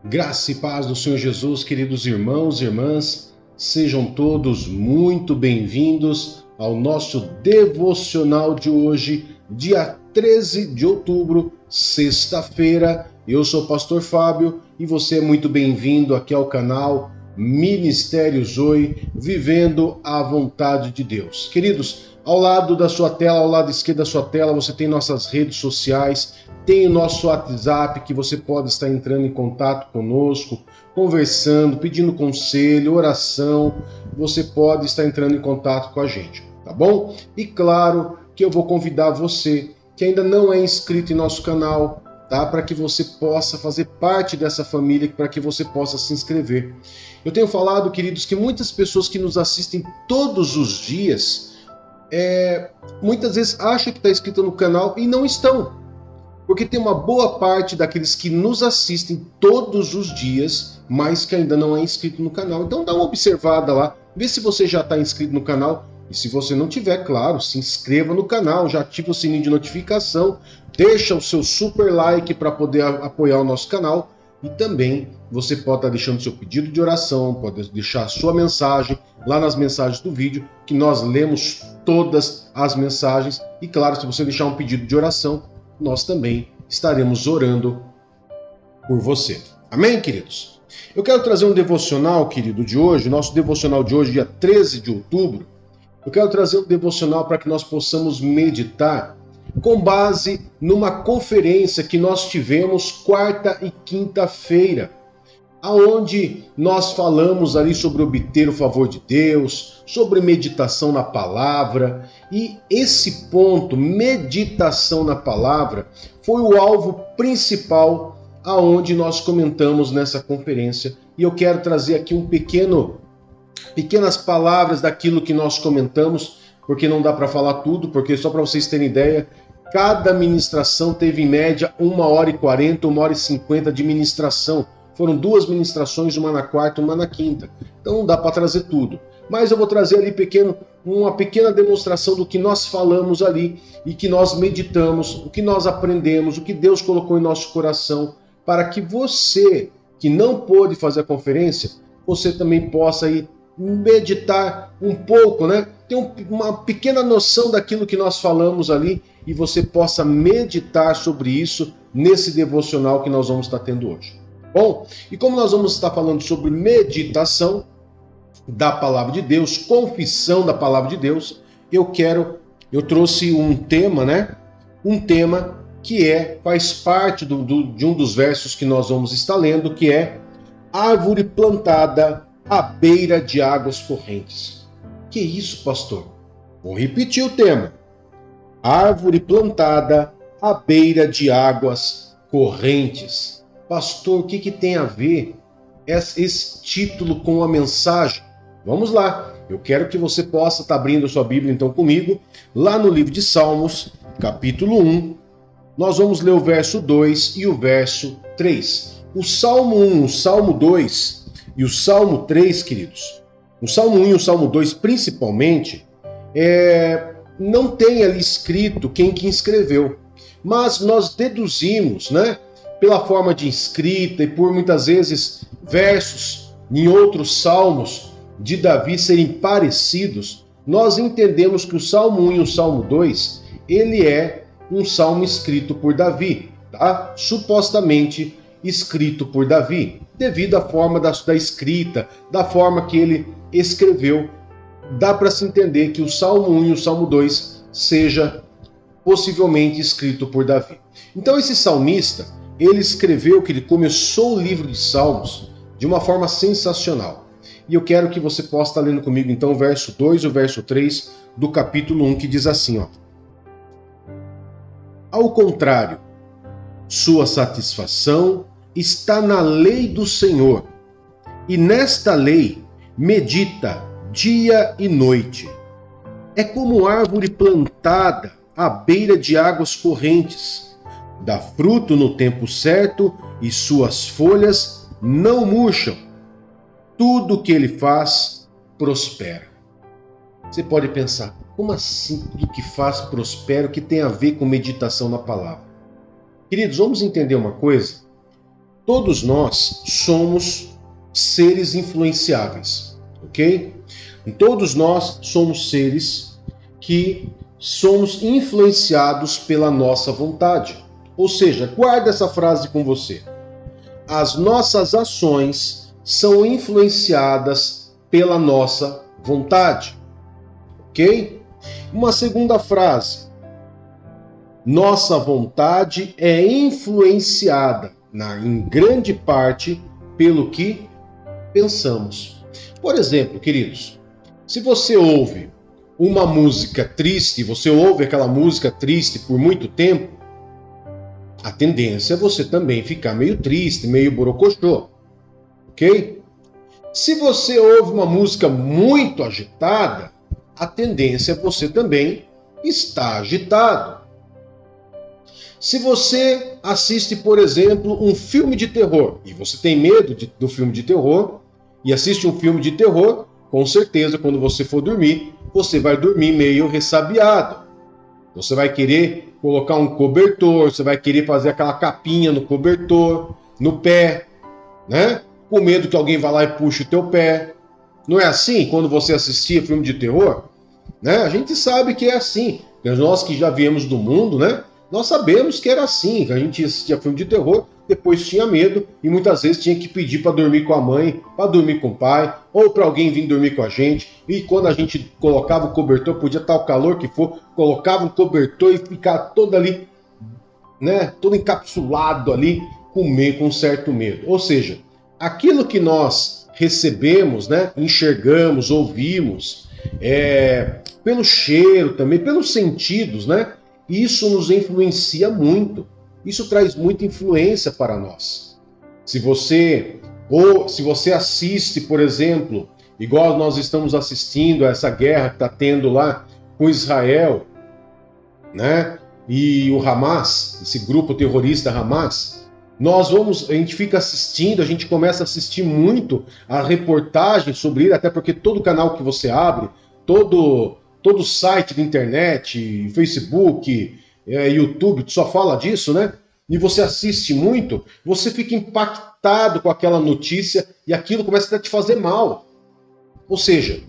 Graça e paz do Senhor Jesus, queridos irmãos e irmãs, sejam todos muito bem-vindos ao nosso devocional de hoje, dia 13 de outubro, sexta-feira. Eu sou o pastor Fábio e você é muito bem-vindo aqui ao canal Ministério Zoe, vivendo a vontade de Deus. Queridos, ao lado da sua tela, ao lado esquerdo da sua tela, você tem nossas redes sociais, tem o nosso WhatsApp, que você pode estar entrando em contato conosco, conversando, pedindo conselho, oração, você pode estar entrando em contato com a gente, tá bom? E claro que eu vou convidar você que ainda não é inscrito em nosso canal, tá? Para que você possa fazer parte dessa família, para que você possa se inscrever. Eu tenho falado, queridos, que muitas pessoas que nos assistem todos os dias, muitas vezes acham que está inscrito no canal e não estão. Porque tem uma boa parte daqueles que nos assistem todos os dias, mas que ainda não é inscrito no canal. Então dá uma observada lá, vê se você já está inscrito no canal. E se você não tiver, claro, se inscreva no canal, já ativa o sininho de notificação, deixa o seu super like para poder apoiar o nosso canal. E também você pode estar deixando seu pedido de oração, pode deixar a sua mensagem lá nas mensagens do vídeo, que nós lemos todas as mensagens. E claro, se você deixar um pedido de oração, nós também estaremos orando por você. Amém, queridos? Eu quero trazer um devocional, querido, de hoje, nosso devocional de hoje, dia 13 de outubro. Eu quero trazer um devocional para que nós possamos meditar com base numa conferência que nós tivemos quarta e quinta-feira, aonde nós falamos ali sobre obter o favor de Deus, sobre meditação na palavra, e esse ponto, meditação na palavra, foi o alvo principal aonde nós comentamos nessa conferência. E eu quero trazer aqui pequenas palavras daquilo que nós comentamos, porque não dá para falar tudo, porque só para vocês terem ideia, cada ministração teve em média 1h40, 1h50 de ministração. Foram 2 ministrações, uma na quarta e uma na quinta. Então não dá para trazer tudo. Mas eu vou trazer ali uma pequena demonstração do que nós falamos ali e que nós meditamos, o que nós aprendemos, o que Deus colocou em nosso coração, para que você, que não pôde fazer a conferência, você também possa ir meditar um pouco, né? Ter uma pequena noção daquilo que nós falamos ali e você possa meditar sobre isso nesse devocional que nós vamos estar tendo hoje. Bom, e como nós vamos estar falando sobre meditação da palavra de Deus, confissão da palavra de Deus, eu trouxe um tema, né? Um tema que faz parte de um dos versos que nós vamos estar lendo, que é árvore plantada à beira de águas correntes. Que isso, pastor? Vou repetir o tema. Árvore plantada à beira de águas correntes. Pastor, o que tem a ver esse título com a mensagem? Vamos lá, eu quero que você possa estar abrindo a sua Bíblia então comigo, lá no livro de Salmos, capítulo 1, nós vamos ler o verso 2 e o verso 3. O Salmo 1, o Salmo 2 e o Salmo 3, queridos, o Salmo 1 e o Salmo 2 principalmente, não tem ali escrito quem que escreveu, mas nós deduzimos, né? Pela forma de escrita e por muitas vezes versos em outros salmos de Davi serem parecidos, nós entendemos que o Salmo 1 e o Salmo 2, ele é um salmo escrito por Davi, tá? Supostamente escrito por Davi, devido à forma da escrita, da forma que ele escreveu, dá para se entender que o Salmo 1 e o Salmo 2 seja possivelmente escrito por Davi. Então esse salmista, ele escreveu que ele começou o livro de Salmos de uma forma sensacional. E eu quero que você possa estar lendo comigo então o verso 2 e o verso 3 do capítulo 1, que diz assim, ó. Ao contrário, sua satisfação está na lei do Senhor, e nesta lei medita dia e noite. É como árvore plantada à beira de águas correntes, dá fruto no tempo certo e suas folhas não murcham. Tudo o que ele faz prospera. Você pode pensar, como assim tudo que faz prospera? O que tem a ver com meditação na palavra? Queridos, vamos entender uma coisa. Todos nós somos seres influenciáveis, ok? Todos nós somos seres que somos influenciados pela nossa vontade. Ou seja, guarda essa frase com você. As nossas ações são influenciadas pela nossa vontade, ok? Uma segunda frase. Nossa vontade é influenciada, em grande parte, pelo que pensamos. Por exemplo, queridos, se você ouve uma música triste, você ouve aquela música triste por muito tempo, a tendência é você também ficar meio triste, meio borocochô, ok? Se você ouve uma música muito agitada, a tendência é você também estar agitado. Se você assiste, por exemplo, um filme de terror, e você tem medo do filme de terror, e assiste um filme de terror, com certeza, quando você for dormir, você vai dormir meio ressabiado. Você vai querer colocar um cobertor, você vai querer fazer aquela capinha no cobertor, no pé, né? Com medo que alguém vá lá e puxe o teu pé. Não é assim quando você assistia filme de terror? Né? A gente sabe que é assim. Nós que já viemos do mundo, né? Nós sabemos que era assim, que a gente assistia filme de terror, depois tinha medo e muitas vezes tinha que pedir para dormir com a mãe, para dormir com o pai, ou para alguém vir dormir com a gente. E quando a gente colocava o cobertor, podia estar o calor que for, colocava um cobertor e ficava todo ali, né, todo encapsulado ali, com um certo medo. Ou seja, aquilo que nós recebemos, né, enxergamos, ouvimos, pelo cheiro também, pelos sentidos, né? Isso nos influencia muito. Isso traz muita influência para nós. Se você assiste, por exemplo, igual nós estamos assistindo a essa guerra que está tendo lá com Israel, né? E o Hamas, esse grupo terrorista Hamas, a gente fica assistindo, a gente começa a assistir muito a reportagem sobre ele, até porque todo canal que você abre, todo site de internet, Facebook, YouTube, só fala disso, né? E você assiste muito, você fica impactado com aquela notícia e aquilo começa a te fazer mal. Ou seja,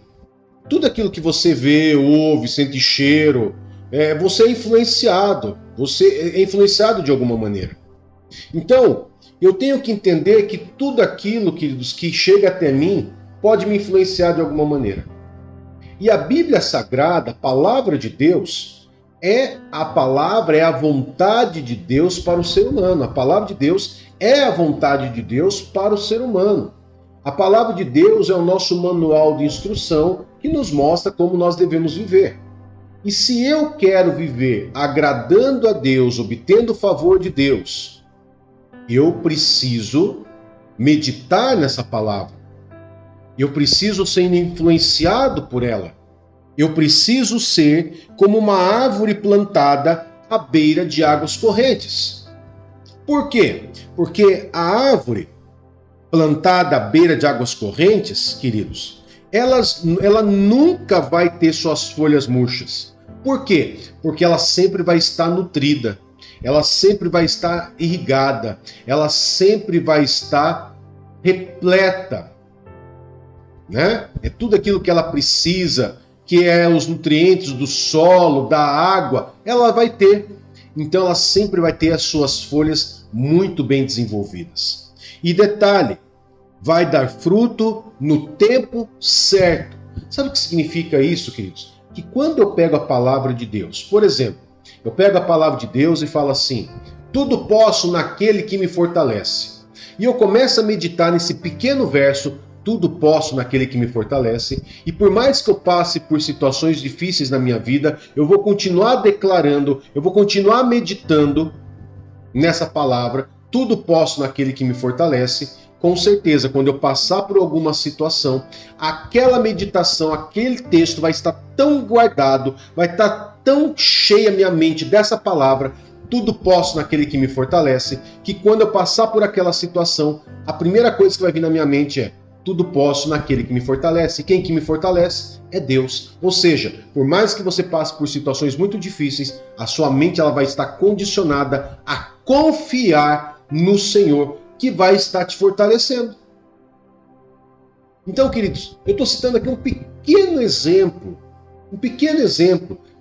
tudo aquilo que você vê, ouve, sente cheiro, você é influenciado. Você é influenciado de alguma maneira. Então, eu tenho que entender que tudo aquilo que chega até mim pode me influenciar de alguma maneira. E a Bíblia Sagrada, a palavra de Deus, é a vontade de Deus para o ser humano. A palavra de Deus é a vontade de Deus para o ser humano. A palavra de Deus é o nosso manual de instrução que nos mostra como nós devemos viver. E se eu quero viver agradando a Deus, obtendo o favor de Deus, eu preciso meditar nessa palavra. Eu preciso ser influenciado por ela. Eu preciso ser como uma árvore plantada à beira de águas correntes. Por quê? Porque a árvore plantada à beira de águas correntes, queridos, ela nunca vai ter suas folhas murchas. Por quê? Porque ela sempre vai estar nutrida, ela sempre vai estar irrigada, ela sempre vai estar repleta, né? É tudo aquilo que ela precisa, que é os nutrientes do solo, da água, ela vai ter. Então ela sempre vai ter as suas folhas muito bem desenvolvidas. E detalhe, vai dar fruto no tempo certo. Sabe o que significa isso, queridos? Que quando eu pego a palavra de Deus, por exemplo, eu pego a palavra de Deus e falo assim, tudo posso naquele que me fortalece. E eu começo a meditar nesse pequeno verso, tudo posso naquele que me fortalece, e por mais que eu passe por situações difíceis na minha vida, eu vou continuar declarando, eu vou continuar meditando nessa palavra, tudo posso naquele que me fortalece. Com certeza, quando eu passar por alguma situação, aquela meditação, aquele texto vai estar tão guardado, vai estar tão cheia a minha mente dessa palavra, tudo posso naquele que me fortalece, que quando eu passar por aquela situação, a primeira coisa que vai vir na minha mente é tudo posso naquele que me fortalece. E quem que me fortalece é Deus. Ou seja, por mais que você passe por situações muito difíceis, a sua mente ela vai estar condicionada a confiar no Senhor, que vai estar te fortalecendo. Então, queridos, eu estou citando aqui um pequeno exemplo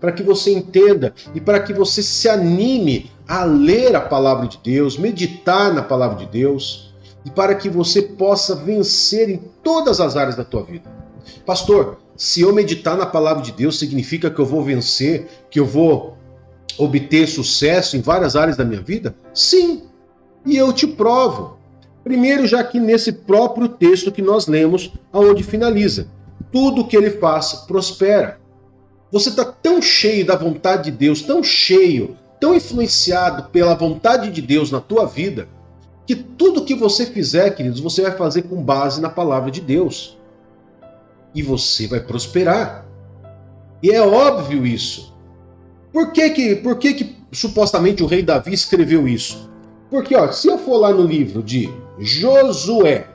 para que você entenda e para que você se anime a ler a palavra de Deus, meditar na palavra de Deus e para que você possa vencer em todas as áreas da tua vida. Pastor, se eu meditar na palavra de Deus, significa que eu vou vencer, que eu vou obter sucesso em várias áreas da minha vida? Sim, e eu te provo. Primeiro, já que nesse próprio texto que nós lemos, aonde finaliza, tudo que ele faz prospera. Você está tão cheio da vontade de Deus, tão cheio, tão influenciado pela vontade de Deus na tua vida, que tudo que você fizer, queridos, você vai fazer com base na palavra de Deus. E você vai prosperar. E é óbvio isso. Por que supostamente o rei Davi escreveu isso? Porque, se eu for lá no livro de Josué,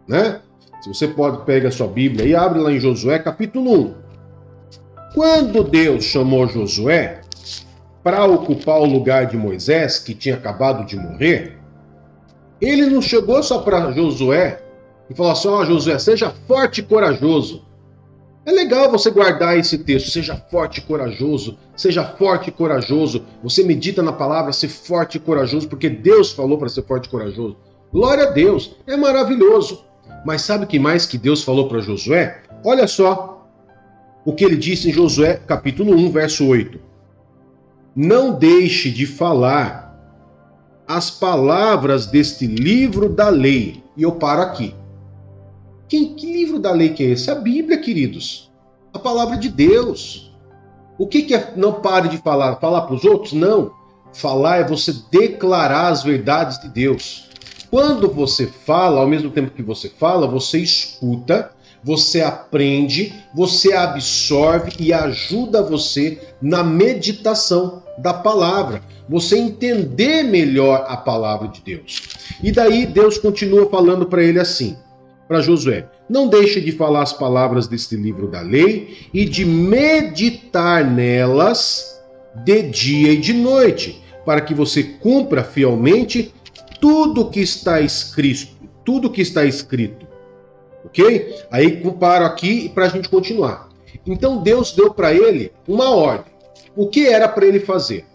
né? Se você pode pegar a sua Bíblia e abre lá em Josué, capítulo 1. Quando Deus chamou Josué para ocupar o lugar de Moisés, que tinha acabado de morrer, ele não chegou só para Josué e falou assim: Josué, seja forte e corajoso. É legal você guardar esse texto, seja forte e corajoso, seja forte e corajoso. Você medita na palavra, ser forte e corajoso, porque Deus falou para ser forte e corajoso. Glória a Deus, é maravilhoso. Mas sabe o que mais que Deus falou para Josué? Olha só o que ele disse em Josué, capítulo 1, verso 8. Não deixe de falar as palavras deste livro da lei. E eu paro aqui. Que livro da lei que é esse? A Bíblia, queridos. A palavra de Deus. O que é não pare de falar? Falar para os outros? Não. Falar é você declarar as verdades de Deus. Quando você fala, ao mesmo tempo que você fala, você escuta, você aprende, você absorve e ajuda você na meditação da palavra. Você entender melhor a palavra de Deus. E daí Deus continua falando para ele assim, para Josué: não deixe de falar as palavras deste livro da lei e de meditar nelas de dia e de noite, para que você cumpra fielmente tudo que está escrito. Ok? Aí paro aqui para a gente continuar. Então Deus deu para ele uma ordem. O que era para ele fazer?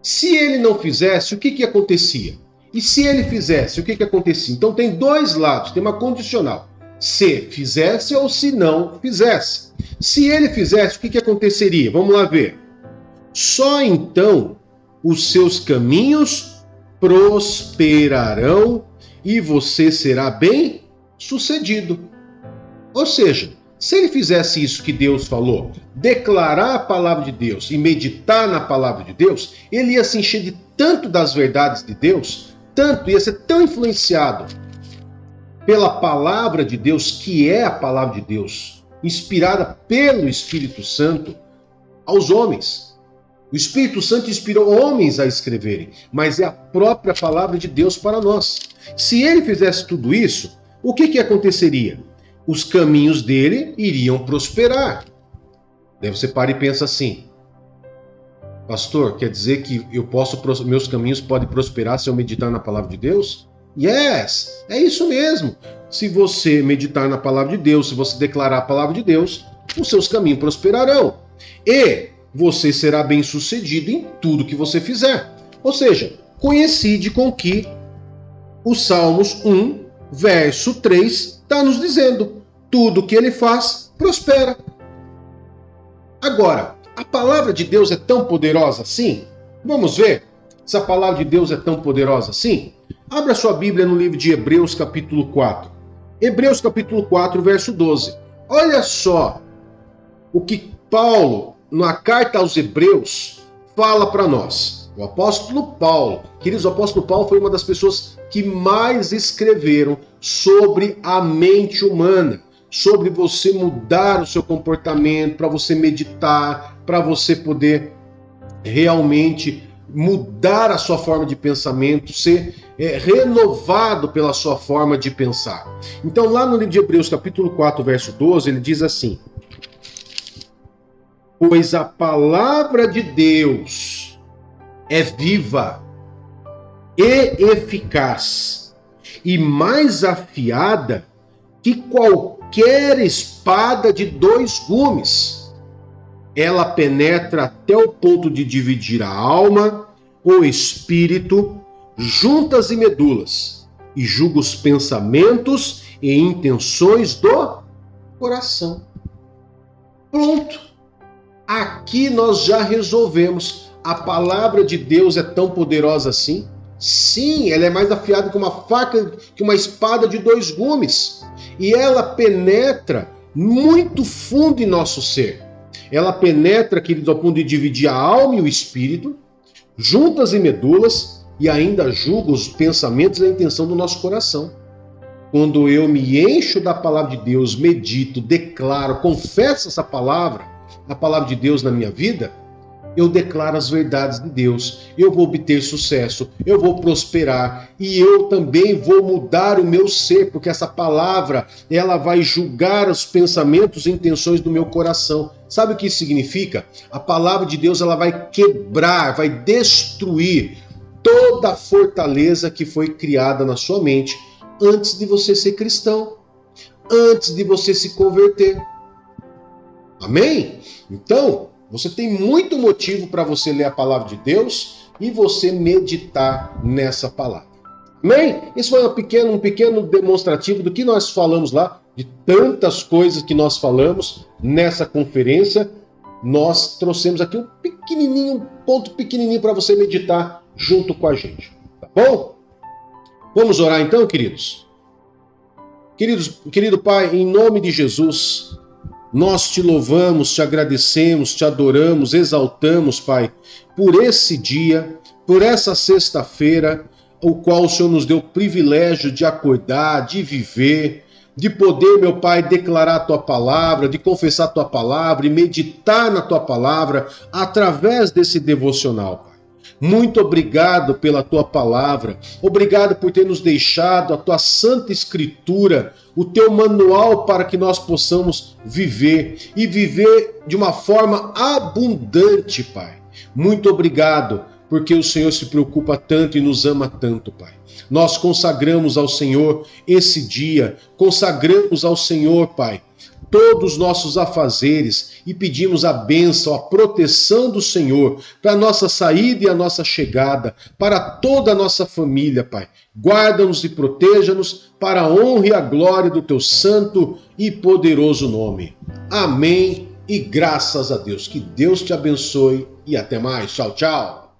Se ele não fizesse, o que acontecia? E se ele fizesse, o que acontecia? Então tem dois lados, tem uma condicional. Se fizesse ou se não fizesse. Se ele fizesse, o que aconteceria? Vamos lá ver. Só então os seus caminhos prosperarão e você será bem sucedido. Ou seja, se ele fizesse isso que Deus falou, declarar a palavra de Deus e meditar na palavra de Deus, ele ia se encher de tanto das verdades de Deus, tanto, ia ser tão influenciado pela palavra de Deus, que é a palavra de Deus, inspirada pelo Espírito Santo aos homens. O Espírito Santo inspirou homens a escreverem, mas é a própria palavra de Deus para nós. Se ele fizesse tudo isso, o que aconteceria? Os caminhos dele iriam prosperar. Daí você para e pensa assim: pastor, quer dizer que meus caminhos podem prosperar se eu meditar na palavra de Deus? Yes, é isso mesmo. Se você meditar na palavra de Deus, se você declarar a palavra de Deus, os seus caminhos prosperarão. E você será bem sucedido em tudo que você fizer. Ou seja, coincide com o que o Salmos 1, verso 3 está nos dizendo: tudo que ele faz, prospera. Agora, a palavra de Deus é tão poderosa assim? Vamos ver se a palavra de Deus é tão poderosa assim? Abra sua Bíblia no livro de Hebreus, capítulo 4. Hebreus, capítulo 4, verso 12. Olha só o que Paulo, na carta aos Hebreus, fala para nós. O apóstolo Paulo, queridos, o apóstolo Paulo foi uma das pessoas que mais escreveram sobre a mente humana, sobre você mudar o seu comportamento, para você meditar, para você poder realmente mudar a sua forma de pensamento, ser renovado pela sua forma de pensar. Então, lá no livro de Hebreus, capítulo 4, verso 12, ele diz assim: pois a palavra de Deus é viva e eficaz, e mais afiada que qualquer espada de 2 gumes. Ela penetra até o ponto de dividir a alma, o espírito, juntas e medulas, e julga os pensamentos e intenções do coração. Pronto. Aqui nós já resolvemos. A palavra de Deus é tão poderosa assim? Sim, ela é mais afiada que uma faca, que uma espada de 2 gumes. E ela penetra muito fundo em nosso ser. Ela penetra, queridos, ao ponto de dividir a alma e o espírito, juntas e medulas, e ainda julga os pensamentos e a intenção do nosso coração. Quando eu me encho da palavra de Deus, medito, declaro, confesso essa palavra, a palavra de Deus na minha vida, eu declaro as verdades de Deus, eu vou obter sucesso, eu vou prosperar e eu também vou mudar o meu ser, porque essa palavra, ela vai julgar os pensamentos e intenções do meu coração. Sabe o que isso significa? A palavra de Deus, ela vai quebrar, vai destruir toda a fortaleza que foi criada na sua mente antes de você ser cristão, antes de você se converter. Amém? Então, você tem muito motivo para você ler a palavra de Deus e você meditar nessa palavra. Amém? Isso foi um pequeno demonstrativo do que nós falamos lá, de tantas coisas que nós falamos nessa conferência. Nós trouxemos aqui um ponto pequenininho para você meditar junto com a gente. Tá bom? Vamos orar então, queridos? Querido Pai, em nome de Jesus, nós te louvamos, te agradecemos, te adoramos, exaltamos, Pai, por esse dia, por essa sexta-feira, o qual o Senhor nos deu o privilégio de acordar, de viver, de poder, meu Pai, declarar a Tua palavra, de confessar a Tua palavra e meditar na Tua palavra através desse devocional, Pai. Muito obrigado pela Tua palavra, obrigado por ter nos deixado a Tua Santa Escritura, o Teu manual para que nós possamos viver e viver de uma forma abundante, Pai. Muito obrigado, porque o Senhor se preocupa tanto e nos ama tanto, Pai. Nós consagramos ao Senhor esse dia, consagramos ao Senhor, Pai, todos os nossos afazeres e pedimos a bênção, a proteção do Senhor para a nossa saída e a nossa chegada, para toda a nossa família, Pai. Guarda-nos e proteja-nos para a honra e a glória do Teu santo e poderoso nome. Amém e graças a Deus. Que Deus te abençoe e até mais. Tchau, tchau.